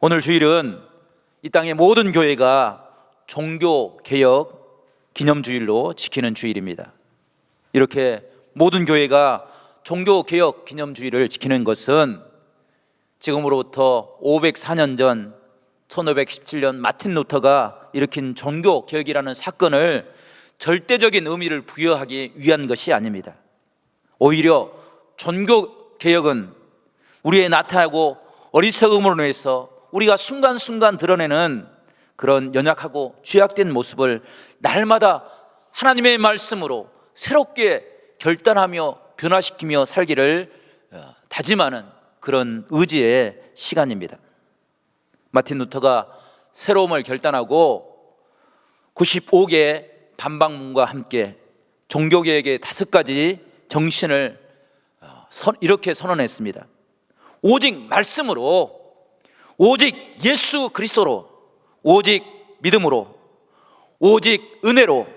오늘 주일은 이 땅의 모든 교회가 종교개혁 기념주일로 지키는 주일입니다. 이렇게 모든 교회가 종교개혁 기념주일을 지키는 것은 지금으로부터 504년 전 1517년 마틴 루터가 일으킨 종교개혁이라는 사건을 절대적인 의미를 부여하기 위한 것이 아닙니다. 오히려 종교개혁은 우리의 나태하고 어리석음으로 인해서 우리가 순간순간 드러내는 그런 연약하고 죄악된 모습을 날마다 하나님의 말씀으로 새롭게 결단하며 변화시키며 살기를 다짐하는 그런 의지의 시간입니다. 마틴 루터가 새로움을 결단하고 95개의 반박문과 함께 종교개혁의 5가지 정신을 이렇게 선언했습니다. 오직 말씀으로, 오직 예수 그리스도로, 오직 믿음으로, 오직 은혜로,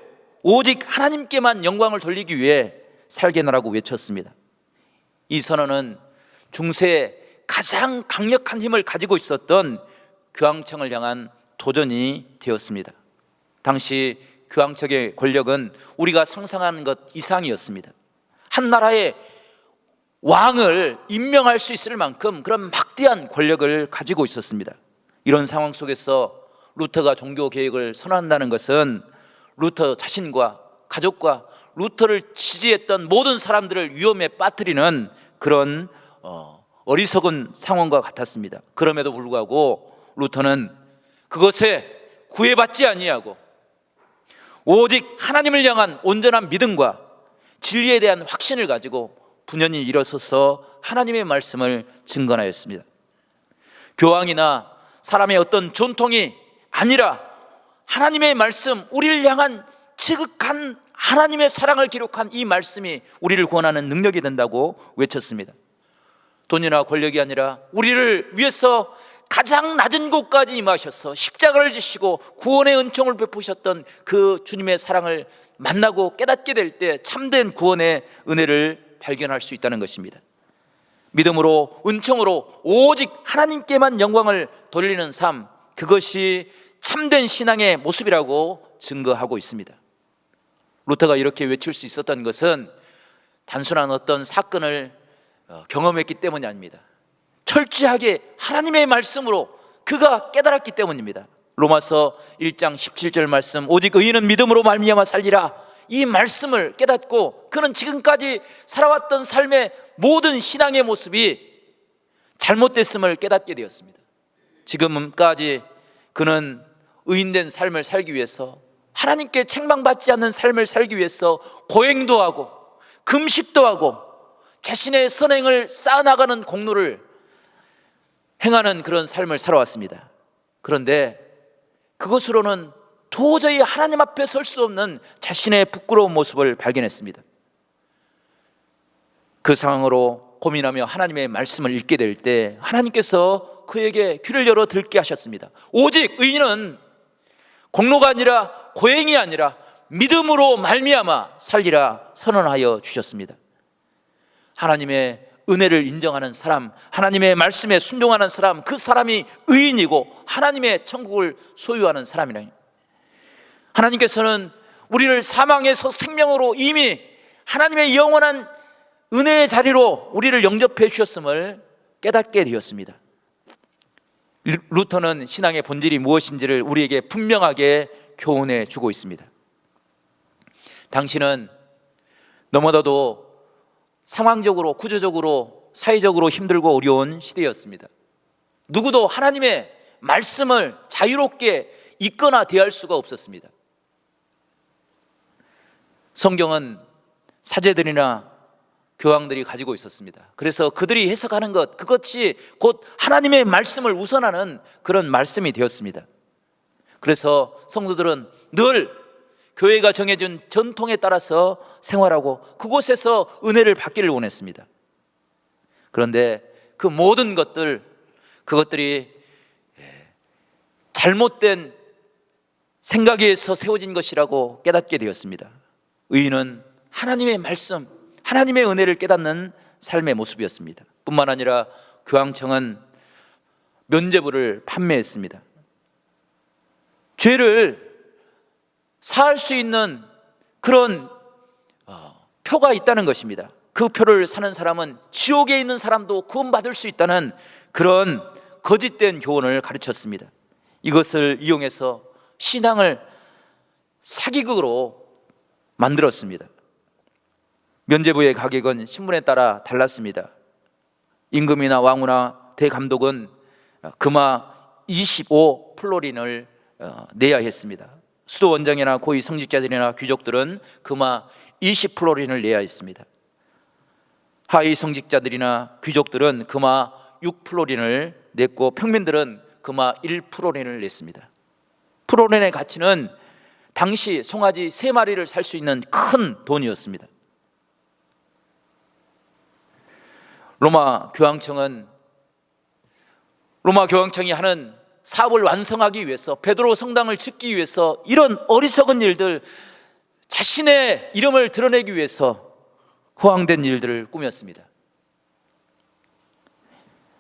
오직 하나님께만 영광을 돌리기 위해 살게나라고 외쳤습니다. 이 선언은 중세에 가장 강력한 힘을 가지고 있었던 교황청을 향한 도전이 되었습니다. 당시 교황청의 권력은 우리가 상상하는 것 이상이었습니다. 한 나라의 왕을 임명할 수 있을 만큼 그런 막대한 권력을 가지고 있었습니다. 이런 상황 속에서 루터가 종교개혁을 선언한다는 것은 루터 자신과 가족과 루터를 지지했던 모든 사람들을 위험에 빠뜨리는 그런 어리석은 상황과 같았습니다. 그럼에도 불구하고 루터는 그것에 구애받지 아니하고 오직 하나님을 향한 온전한 믿음과 진리에 대한 확신을 가지고 분연히 일어서서 하나님의 말씀을 증거하였습니다. 교황이나 사람의 어떤 전통이 아니라 하나님의 말씀, 우리를 향한 지극한 하나님의 사랑을 기록한 이 말씀이 우리를 구원하는 능력이 된다고 외쳤습니다. 돈이나 권력이 아니라 우리를 위해서 가장 낮은 곳까지 임하셔서 십자가를 지시고 구원의 은총을 베푸셨던 그 주님의 사랑을 만나고 깨닫게 될 때 참된 구원의 은혜를 발견할 수 있다는 것입니다. 믿음으로, 은총으로 오직 하나님께만 영광을 돌리는 삶, 그것이 참된 신앙의 모습이라고 증거하고 있습니다. 루터가 이렇게 외칠 수 있었던 것은 단순한 어떤 사건을 경험했기 때문이 아닙니다. 철저하게 하나님의 말씀으로 그가 깨달았기 때문입니다. 로마서 1장 17절 말씀, 오직 의인은 믿음으로 말미암아 살리라, 이 말씀을 깨닫고 그는 지금까지 살아왔던 삶의 모든 신앙의 모습이 잘못됐음을 깨닫게 되었습니다. 지금까지 그는 의인된 삶을 살기 위해서, 하나님께 책망받지 않는 삶을 살기 위해서 고행도 하고 금식도 하고 자신의 선행을 쌓아나가는 공로를 행하는 그런 삶을 살아왔습니다. 그런데 그것으로는 도저히 하나님 앞에 설 수 없는 자신의 부끄러운 모습을 발견했습니다. 그 상황으로 고민하며 하나님의 말씀을 읽게 될 때 하나님께서 그에게 귀를 열어 듣게 하셨습니다. 오직 의인은 공로가 아니라 고행이 아니라 믿음으로 말미암아 살리라 선언하여 주셨습니다. 하나님의 은혜를 인정하는 사람, 하나님의 말씀에 순종하는 사람, 그 사람이 의인이고 하나님의 천국을 소유하는 사람이라. 하나님께서는 우리를 사망에서 생명으로 이미 하나님의 영원한 은혜의 자리로 우리를 영접해 주셨음을 깨닫게 되었습니다. 루터는 신앙의 본질이 무엇인지를 우리에게 분명하게 교훈해 주고 있습니다. 당신은 너무나도 상황적으로, 구조적으로, 사회적으로 힘들고 어려운 시대였습니다. 누구도 하나님의 말씀을 자유롭게 읽거나 대할 수가 없었습니다. 성경은 사제들이나 교황들이 가지고 있었습니다. 그래서 그들이 해석하는 것, 그것이 곧 하나님의 말씀을 우선하는 그런 말씀이 되었습니다. 그래서 성도들은 늘 교회가 정해준 전통에 따라서 생활하고 그곳에서 은혜를 받기를 원했습니다. 그런데 그 모든 그것들이 잘못된 생각에 의해서 세워진 것이라고 깨닫게 되었습니다. 의인은 하나님의 말씀, 하나님의 은혜를 깨닫는 삶의 모습이었습니다. 뿐만 아니라 교황청은 면죄부를 판매했습니다. 죄를 사할 수 있는 그런 표가 있다는 것입니다. 그 표를 사는 사람은 지옥에 있는 사람도 구원받을 수 있다는 그런 거짓된 교훈을 가르쳤습니다. 이것을 이용해서 신앙을 사기극으로 만들었습니다. 면죄부의 가격은 신분에 따라 달랐습니다. 임금이나 왕후나 대감독은 금화 25플로린을 내야 했습니다. 수도 원장이나 고위 성직자들이나 귀족들은 금화 20플로린을 내야 했습니다. 하위 성직자들이나 귀족들은 금화 6플로린을 냈고 평민들은 금화 1플로린을 냈습니다. 플로린의 가치는 당시 송아지 3마리를 살 수 있는 큰 돈이었습니다. 로마 교황청이 하는 사업을 완성하기 위해서, 베드로 성당을 짓기 위해서 이런 어리석은 일들, 자신의 이름을 드러내기 위해서 허황된 일들을 꾸몄습니다.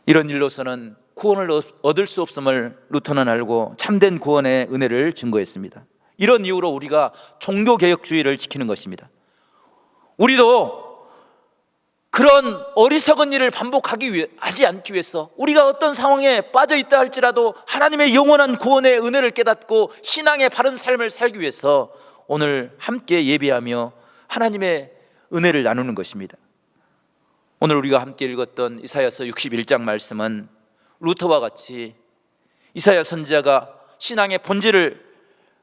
이런 일로서는 구원을 얻을 수 없음을 루터는 알고 참된 구원의 은혜를 증거했습니다. 이런 이유로 우리가 종교개혁주의를 지키는 것입니다. 우리도 그런 어리석은 일을 하지 않기 위해서, 우리가 어떤 상황에 빠져 있다 할지라도 하나님의 영원한 구원의 은혜를 깨닫고 신앙의 바른 삶을 살기 위해서 오늘 함께 예배하며 하나님의 은혜를 나누는 것입니다. 오늘 우리가 함께 읽었던 이사야서 61장 말씀은 루터와 같이 이사야 선지자가 신앙의 본질을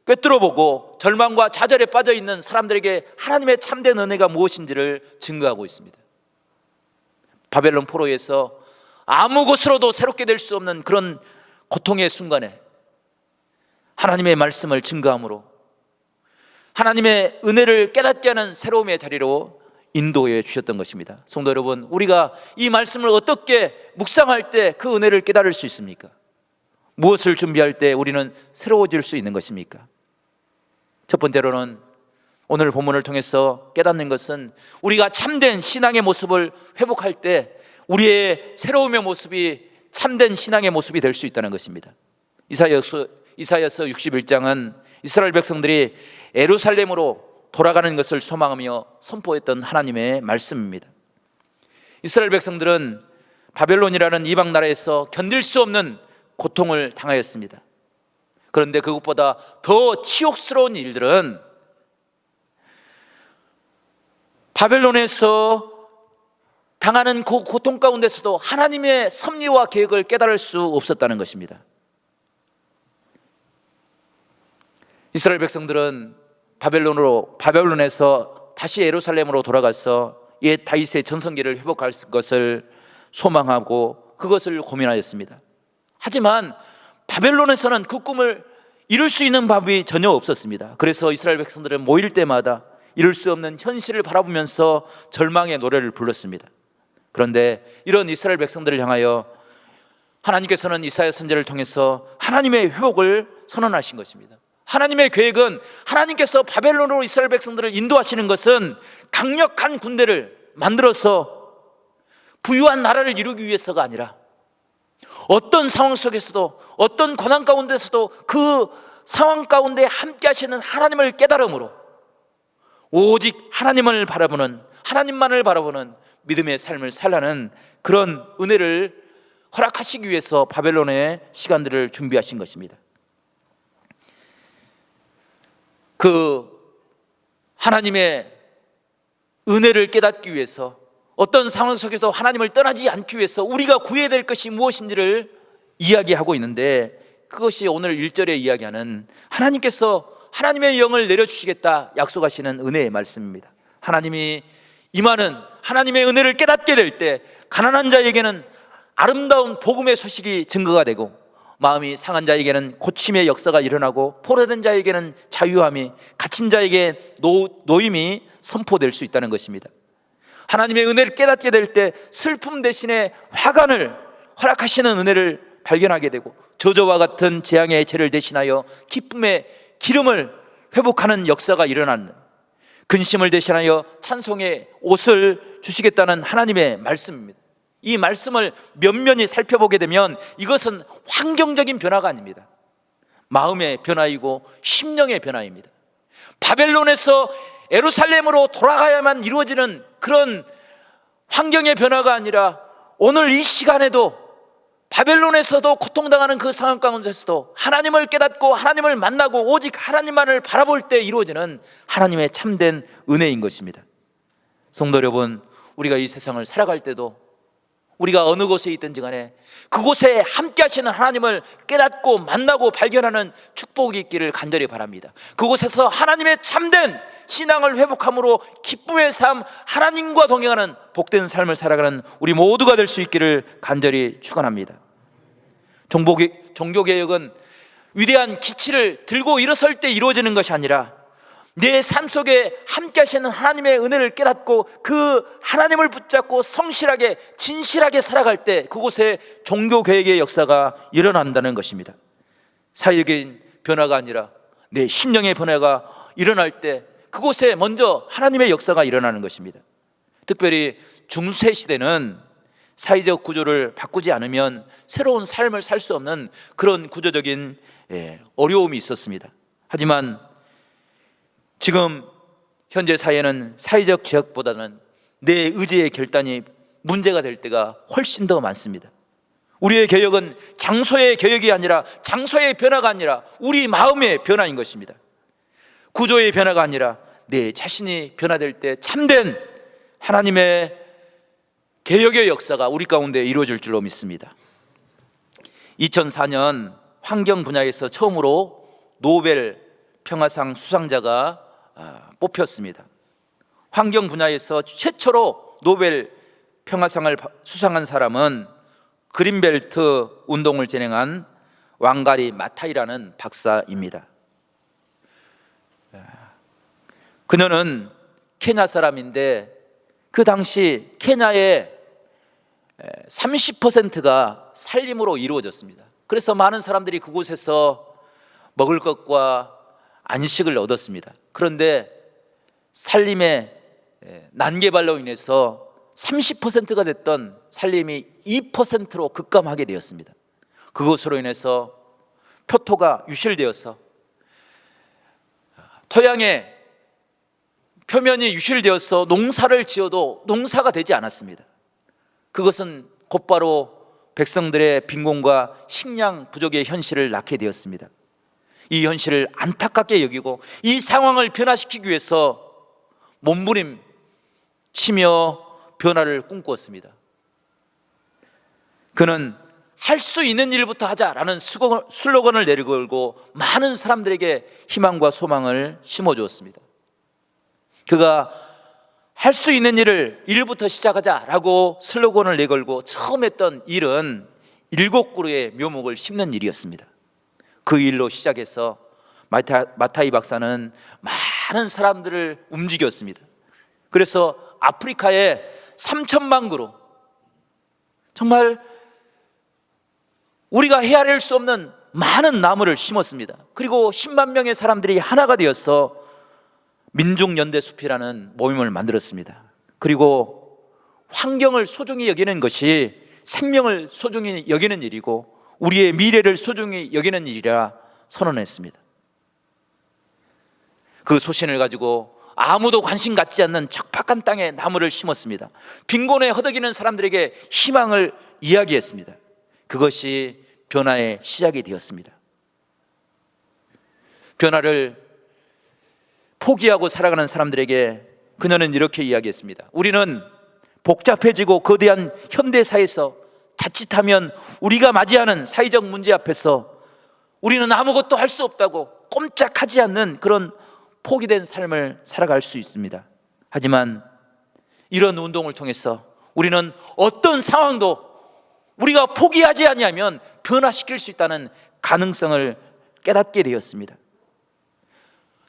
꿰뚫어보고 절망과 좌절에 빠져 있는 사람들에게 하나님의 참된 은혜가 무엇인지를 증거하고 있습니다. 바벨론 포로에서 아무 곳으로도 새롭게 될 수 없는 그런 고통의 순간에 하나님의 말씀을 증거함으로 하나님의 은혜를 깨닫게 하는 새로움의 자리로 인도해 주셨던 것입니다. 성도 여러분, 우리가 이 말씀을 어떻게 묵상할 때 그 은혜를 깨달을 수 있습니까? 무엇을 준비할 때 우리는 새로워질 수 있는 것입니까? 첫 번째로는 오늘 본문을 통해서 깨닫는 것은 우리가 참된 신앙의 모습을 회복할 때 우리의 새로움의 모습이 참된 신앙의 모습이 될 수 있다는 것입니다. 이사야서 61장은 이스라엘 백성들이 예루살렘으로 돌아가는 것을 소망하며 선포했던 하나님의 말씀입니다. 이스라엘 백성들은 바벨론이라는 이방 나라에서 견딜 수 없는 고통을 당하였습니다. 그런데 그것보다 더 치욕스러운 일들은 바벨론에서 당하는 그 고통 가운데서도 하나님의 섭리와 계획을 깨달을 수 없었다는 것입니다. 이스라엘 백성들은 바벨론에서 다시 예루살렘으로 돌아가서 옛 다윗의 전성기를 회복할 것을 소망하고 그것을 고민하였습니다. 하지만 바벨론에서는 그 꿈을 이룰 수 있는 방법이 전혀 없었습니다. 그래서 이스라엘 백성들은 모일 때마다 이룰 수 없는 현실을 바라보면서 절망의 노래를 불렀습니다. 그런데 이런 이스라엘 백성들을 향하여 하나님께서는 이사야 선지자를 통해서 하나님의 회복을 선언하신 것입니다. 하나님의 계획은, 하나님께서 바벨론으로 이스라엘 백성들을 인도하시는 것은 강력한 군대를 만들어서 부유한 나라를 이루기 위해서가 아니라 어떤 상황 속에서도, 어떤 고난 가운데서도 그 상황 가운데 함께 하시는 하나님을 깨달음으로 오직 하나님을 바라보는, 하나님만을 바라보는 믿음의 삶을 살라는 그런 은혜를 허락하시기 위해서 바벨론의 시간들을 준비하신 것입니다. 그 하나님의 은혜를 깨닫기 위해서, 어떤 상황 속에서도 하나님을 떠나지 않기 위해서 우리가 구해야 될 것이 무엇인지를 이야기하고 있는데, 그것이 오늘 1절에 이야기하는 하나님께서 하나님의 영을 내려주시겠다 약속하시는 은혜의 말씀입니다. 하나님이 임하는 하나님의 은혜를 깨닫게 될 때 가난한 자에게는 아름다운 복음의 소식이 증거가 되고, 마음이 상한 자에게는 고침의 역사가 일어나고, 포로된 자에게는 자유함이, 갇힌 자에게 노임이 선포될 수 있다는 것입니다. 하나님의 은혜를 깨닫게 될 때 슬픔 대신에 화관을 허락하시는 은혜를 발견하게 되고, 저주와 같은 재앙의 죄를 대신하여 기쁨의 기름을 회복하는 역사가 일어나는, 근심을 대신하여 찬송의 옷을 주시겠다는 하나님의 말씀입니다. 이 말씀을 면면히 살펴보게 되면 이것은 환경적인 변화가 아닙니다. 마음의 변화이고 심령의 변화입니다. 바벨론에서 예루살렘으로 돌아가야만 이루어지는 그런 환경의 변화가 아니라 오늘 이 시간에도 바벨론에서도 고통당하는 그 상황 가운데서도 하나님을 깨닫고 하나님을 만나고 오직 하나님만을 바라볼 때 이루어지는 하나님의 참된 은혜인 것입니다. 성도 여러분, 우리가 이 세상을 살아갈 때도 우리가 어느 곳에 있든지 간에 그곳에 함께 하시는 하나님을 깨닫고 만나고 발견하는 축복이 있기를 간절히 바랍니다. 그곳에서 하나님의 참된 신앙을 회복함으로 기쁨의 삶, 하나님과 동행하는 복된 삶을 살아가는 우리 모두가 될 수 있기를 간절히 축원합니다. 종교개혁은 위대한 기치를 들고 일어설 때 이루어지는 것이 아니라 내 삶 속에 함께 하시는 하나님의 은혜를 깨닫고 그 하나님을 붙잡고 성실하게 진실하게 살아갈 때 그곳에 종교개혁의 역사가 일어난다는 것입니다. 사회적인 변화가 아니라 내 심령의 변화가 일어날 때 그곳에 먼저 하나님의 역사가 일어나는 것입니다. 특별히 중세 시대는 사회적 구조를 바꾸지 않으면 새로운 삶을 살 수 없는 그런 구조적인 어려움이 있었습니다. 하지만 지금 현재 사회는 사회적 제약보다는 내 의지의 결단이 문제가 될 때가 훨씬 더 많습니다. 우리의 개혁은 장소의 개혁이 아니라 장소의 변화가 아니라 우리 마음의 변화인 것입니다. 구조의 변화가 아니라 내 자신이 변화될 때 참된 하나님의 개혁의 역사가 우리 가운데 이루어질 줄로 믿습니다. 2004년 환경 분야에서 처음으로 노벨 평화상 수상자가 뽑혔습니다. 환경 분야에서 최초로 노벨 평화상을 수상한 사람은 그린벨트 운동을 진행한 왕가리 마타이라는 박사입니다. 그녀는 케냐 사람인데 그 당시 케냐의 30%가 산림으로 이루어졌습니다. 그래서 많은 사람들이 그곳에서 먹을 것과 안식을 얻었습니다. 그런데 산림의 난개발로 인해서 30%가 됐던 산림이 2%로 급감하게 되었습니다. 그것으로 인해서 표토가 유실되어서 토양의 표면이 유실되어서 농사를 지어도 농사가 되지 않았습니다. 그것은 곧바로 백성들의 빈곤과 식량 부족의 현실을 낳게 되었습니다. 이 현실을 안타깝게 여기고 이 상황을 변화시키기 위해서 몸부림치며 변화를 꿈꾸었습니다. 그는 할 수 있는 일부터 하자라는 슬로건을 내걸고 많은 사람들에게 희망과 소망을 심어주었습니다. 그가 할 수 있는 일부터 시작하자라고 슬로건을 내걸고 처음 했던 일은 7그루의 묘목을 심는 일이었습니다. 그 일로 시작해서 마타이 박사는 많은 사람들을 움직였습니다. 그래서 아프리카에 3천만 그루, 정말 우리가 헤아릴 수 없는 많은 나무를 심었습니다. 그리고 10만 명의 사람들이 하나가 되어서 민중연대숲이라는 모임을 만들었습니다. 그리고 환경을 소중히 여기는 것이 생명을 소중히 여기는 일이고 우리의 미래를 소중히 여기는 일이라 선언했습니다. 그 소신을 가지고 아무도 관심 갖지 않는 척박한 땅에 나무를 심었습니다. 빈곤에 허덕이는 사람들에게 희망을 이야기했습니다. 그것이 변화의 시작이 되었습니다. 변화를 포기하고 살아가는 사람들에게 그녀는 이렇게 이야기했습니다. 우리는 복잡해지고 거대한 현대사회에서 자칫하면 우리가 맞이하는 사회적 문제 앞에서 우리는 아무것도 할 수 없다고 꼼짝하지 않는 그런 포기된 삶을 살아갈 수 있습니다. 하지만 이런 운동을 통해서 우리는 어떤 상황도 우리가 포기하지 아니하면 변화시킬 수 있다는 가능성을 깨닫게 되었습니다.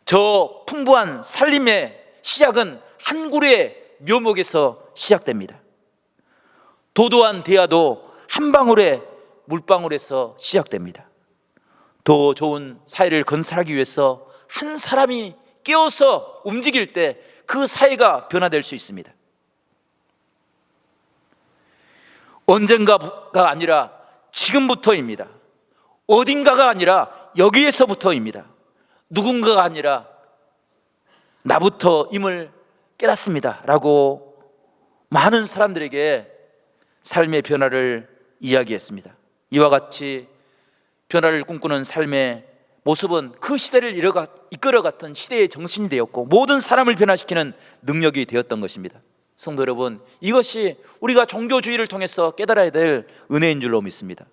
저 풍부한 살림의 시작은 한 그루의 묘목에서 시작됩니다. 도도한 대화도 한 방울의 물방울에서 시작됩니다. 더 좋은 사회를 건설하기 위해서 한 사람이 깨어서 움직일 때 그 사회가 변화될 수 있습니다. 언젠가가 아니라 지금부터입니다. 어딘가가 아니라 여기에서부터입니다. 누군가가 아니라 나부터임을 깨닫습니다 라고 많은 사람들에게 삶의 변화를 이야기했습니다. 이와 같이 변화를 꿈꾸는 삶의 모습은 그 시대를 이끌어갔던 시대의 정신이 되었고 모든 사람을 변화시키는 능력이 되었던 것입니다. 성도 여러분, 이것이 우리가 종교주의를 통해서 깨달아야 될 은혜인 줄로 믿습니다.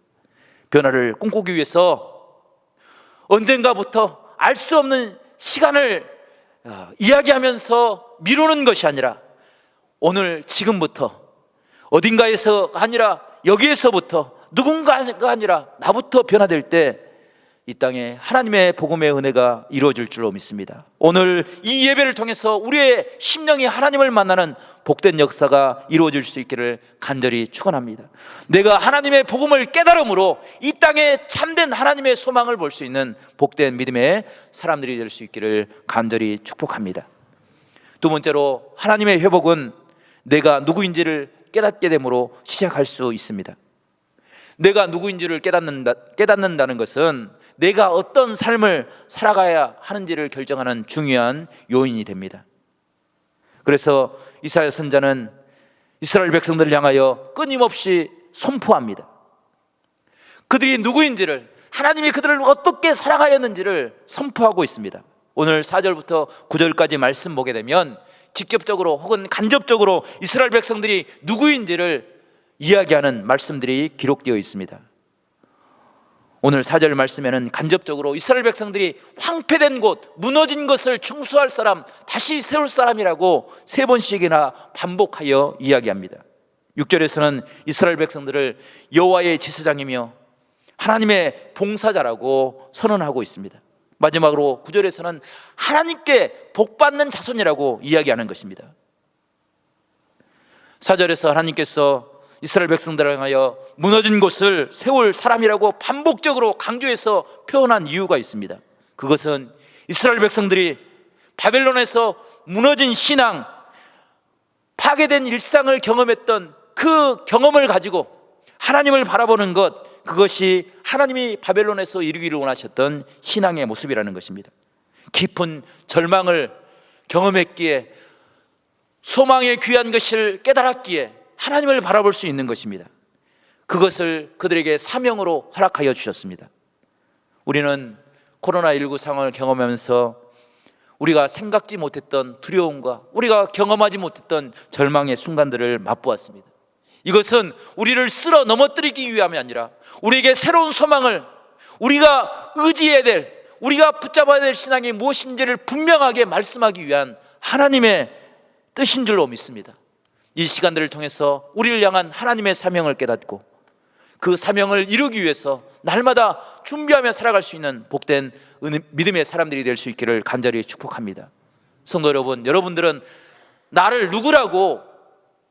변화를 꿈꾸기 위해서 언젠가부터 알 수 없는 시간을 이야기하면서 미루는 것이 아니라 오늘 지금부터 어딘가에서가 아니라 여기에서부터 누군가가 아니라 나부터 변화될 때 이 땅에 하나님의 복음의 은혜가 이루어질 줄로 믿습니다. 오늘 이 예배를 통해서 우리의 심령이 하나님을 만나는 복된 역사가 이루어질 수 있기를 간절히 축원합니다. 내가 하나님의 복음을 깨달음으로 이 땅에 참된 하나님의 소망을 볼 수 있는 복된 믿음의 사람들이 될 수 있기를 간절히 축복합니다. 두 번째로, 하나님의 회복은 내가 누구인지를 깨닫게 됨으로 시작할 수 있습니다. 내가 누구인지를 깨닫는다는 것은 내가 어떤 삶을 살아가야 하는지를 결정하는 중요한 요인이 됩니다. 그래서 이사야 선자는 이스라엘 백성들을 향하여 끊임없이 선포합니다. 그들이 누구인지를, 하나님이 그들을 어떻게 사랑하였는지를 선포하고 있습니다. 오늘 4절부터 9절까지 말씀 보게 되면 직접적으로 혹은 간접적으로 이스라엘 백성들이 누구인지를 이야기하는 말씀들이 기록되어 있습니다. 오늘 4절 말씀에는 간접적으로 이스라엘 백성들이 황폐된 곳, 무너진 것을 중수할 사람, 다시 세울 사람이라고 3번씩이나 반복하여 이야기합니다. 6절에서는 이스라엘 백성들을 여호와의 제사장이며 하나님의 봉사자라고 선언하고 있습니다. 마지막으로 9절에서는 하나님께 복받는 자손이라고 이야기하는 것입니다. 4절에서 하나님께서 이스라엘 백성들을 향하여 무너진 곳을 세울 사람이라고 반복적으로 강조해서 표현한 이유가 있습니다. 그것은 이스라엘 백성들이 바벨론에서 무너진 신앙, 파괴된 일상을 경험했던 그 경험을 가지고 하나님을 바라보는 것, 그것이 하나님이 바벨론에서 이루기를 원하셨던 신앙의 모습이라는 것입니다. 깊은 절망을 경험했기에, 소망의 귀한 것을 깨달았기에 하나님을 바라볼 수 있는 것입니다. 그것을 그들에게 사명으로 허락하여 주셨습니다. 우리는 코로나19 상황을 경험하면서 우리가 생각지 못했던 두려움과 우리가 경험하지 못했던 절망의 순간들을 맛보았습니다. 이것은 우리를 쓸어 넘어뜨리기 위함이 아니라 우리에게 새로운 소망을, 우리가 의지해야 될, 우리가 붙잡아야 될 신앙이 무엇인지를 분명하게 말씀하기 위한 하나님의 뜻인 줄로 믿습니다. 이 시간들을 통해서 우리를 향한 하나님의 사명을 깨닫고 그 사명을 이루기 위해서 날마다 준비하며 살아갈 수 있는 복된 믿음의 사람들이 될 수 있기를 간절히 축복합니다. 성도 여러분, 여러분들은 나를 누구라고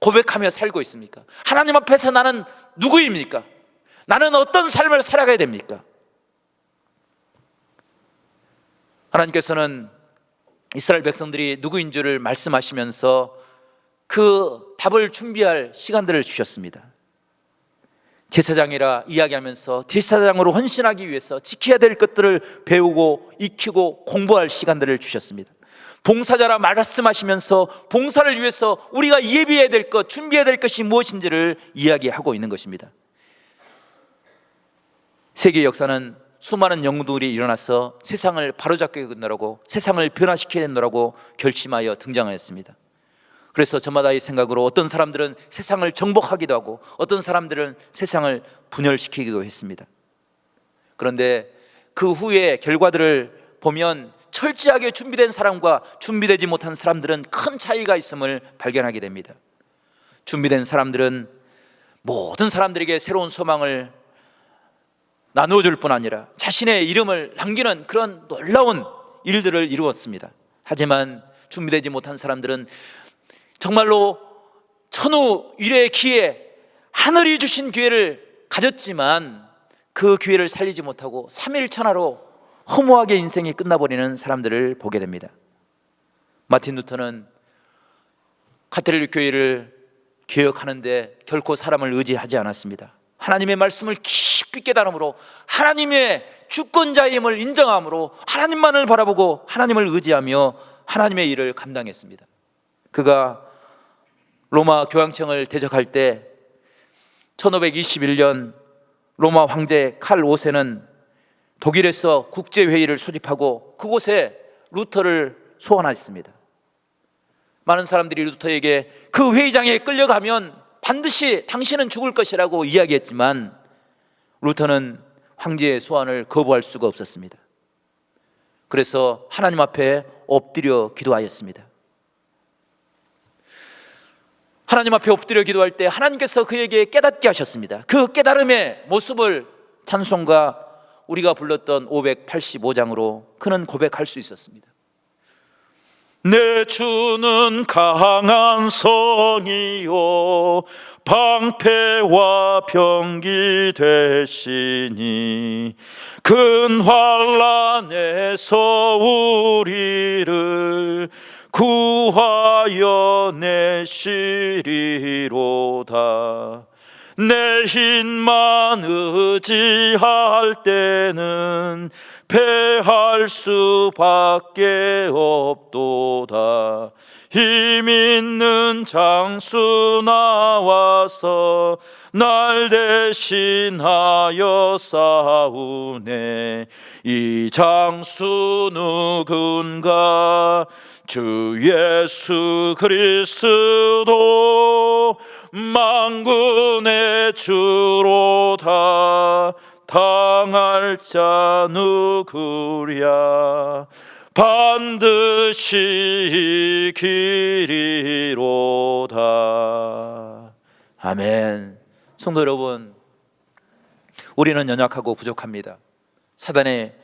고백하며 살고 있습니까? 하나님 앞에서 나는 누구입니까? 나는 어떤 삶을 살아가야 됩니까? 하나님께서는 이스라엘 백성들이 누구인 줄을 말씀하시면서 그 답을 준비할 시간들을 주셨습니다. 제사장이라 이야기하면서 제사장으로 헌신하기 위해서 지켜야 될 것들을 배우고 익히고 공부할 시간들을 주셨습니다. 봉사자라 말씀하시면서 봉사를 위해서 우리가 예비해야 될 것, 준비해야 될 것이 무엇인지를 이야기하고 있는 것입니다. 세계 역사는 수많은 영웅들이 일어나서 세상을 바로잡겠노라고, 세상을 변화시키겠노라고 결심하여 등장하였습니다. 그래서 저마다의 생각으로 어떤 사람들은 세상을 정복하기도 하고 어떤 사람들은 세상을 분열시키기도 했습니다. 그런데 그 후의 결과들을 보면 철저하게 준비된 사람과 준비되지 못한 사람들은 큰 차이가 있음을 발견하게 됩니다. 준비된 사람들은 모든 사람들에게 새로운 소망을 나누어 줄 뿐 아니라 자신의 이름을 남기는 그런 놀라운 일들을 이루었습니다. 하지만 준비되지 못한 사람들은 정말로 천우 일의 기회, 하늘이 주신 기회를 가졌지만 그 기회를 살리지 못하고 3일 천하로 허무하게 인생이 끝나버리는 사람들을 보게 됩니다. 마틴 루터는 카톨릭 교회를 개혁하는데 결코 사람을 의지하지 않았습니다. 하나님의 말씀을 깊이 깨달음으로, 하나님의 주권자임을 인정함으로, 하나님만을 바라보고 하나님을 의지하며 하나님의 일을 감당했습니다. 그가 로마 교황청을 대적할 때 1521년 로마 황제 칼 5세는 독일에서 국제회의를 소집하고 그곳에 루터를 소환했습니다. 많은 사람들이 루터에게 그 회의장에 끌려가면 반드시 당신은 죽을 것이라고 이야기했지만 루터는 황제의 소환을 거부할 수가 없었습니다. 그래서 하나님 앞에 엎드려 기도하였습니다. 하나님 앞에 엎드려 기도할 때 하나님께서 그에게 깨닫게 하셨습니다. 그 깨달음의 모습을 찬송가 우리가 불렀던 585장으로 그는 고백할 수 있었습니다. 내 주는 강한 성이요 방패와 병기 되시니 큰 환난에서 우리를 구하여 내시리로다. 내 힘만 의지할 때는 패할 수밖에 없도다. 힘 있는 장수 나와서 날 대신하여 싸우네. 이 장수 누군가? 주 예수 그리스도 만군의 주로다. 당할 자 누구랴? 반드시 이기리로다. 아멘. 성도 여러분, 우리는 연약하고 부족합니다. 사단의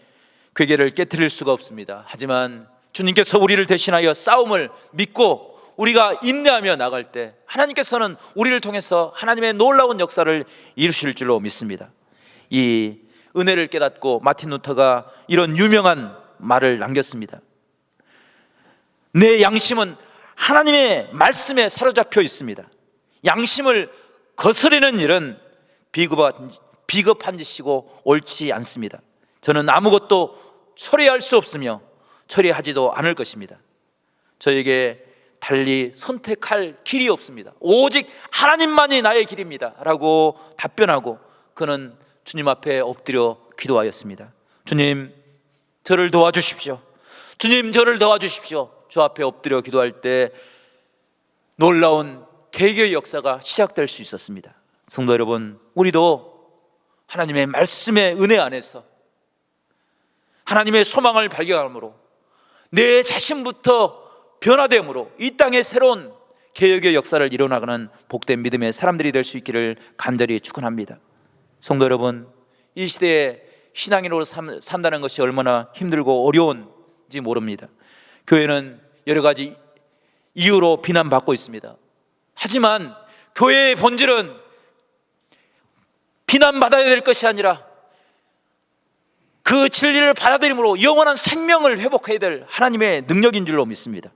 괴계를 깨트릴 수가 없습니다. 하지만 주님께서 우리를 대신하여 싸움을 믿고 우리가 인내하며 나갈 때 하나님께서는 우리를 통해서 하나님의 놀라운 역사를 이루실 줄로 믿습니다. 이 은혜를 깨닫고 마틴 루터가 이런 유명한 말을 남겼습니다. 내 양심은 하나님의 말씀에 사로잡혀 있습니다. 양심을 거스르는 일은 비겁한 짓이고 옳지 않습니다. 저는 아무것도 처리할 수 없으며 처리하지도 않을 것입니다. 저에게 달리 선택할 길이 없습니다. 오직 하나님만이 나의 길입니다 라고 답변하고 그는 주님 앞에 엎드려 기도하였습니다. 주님, 저를 도와주십시오. 주님, 저를 도와주십시오. 주 앞에 엎드려 기도할 때 놀라운 개교의 역사가 시작될 수 있었습니다. 성도 여러분, 우리도 하나님의 말씀의 은혜 안에서 하나님의 소망을 발견함으로 내 자신부터 변화됨으로 이 땅에 새로운 개혁의 역사를 이뤄나가는 복된 믿음의 사람들이 될 수 있기를 간절히 축원합니다. 성도 여러분, 이 시대에 신앙인으로 산다는 것이 얼마나 힘들고 어려운지 모릅니다. 교회는 여러 가지 이유로 비난받고 있습니다. 하지만 교회의 본질은 비난받아야 될 것이 아니라 그 진리를 받아들임으로 영원한 생명을 회복해야 될 하나님의 능력인 줄로 믿습니다.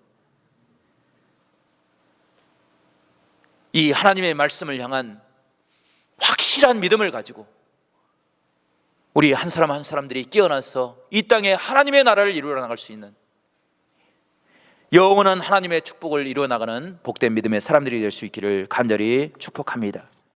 이 하나님의 말씀을 향한 확실한 믿음을 가지고 우리 한 사람 한 사람들이 깨어나서 이 땅에 하나님의 나라를 이루어 나갈 수 있는 영원한 하나님의 축복을 이루어 나가는 복된 믿음의 사람들이 될 수 있기를 간절히 축복합니다.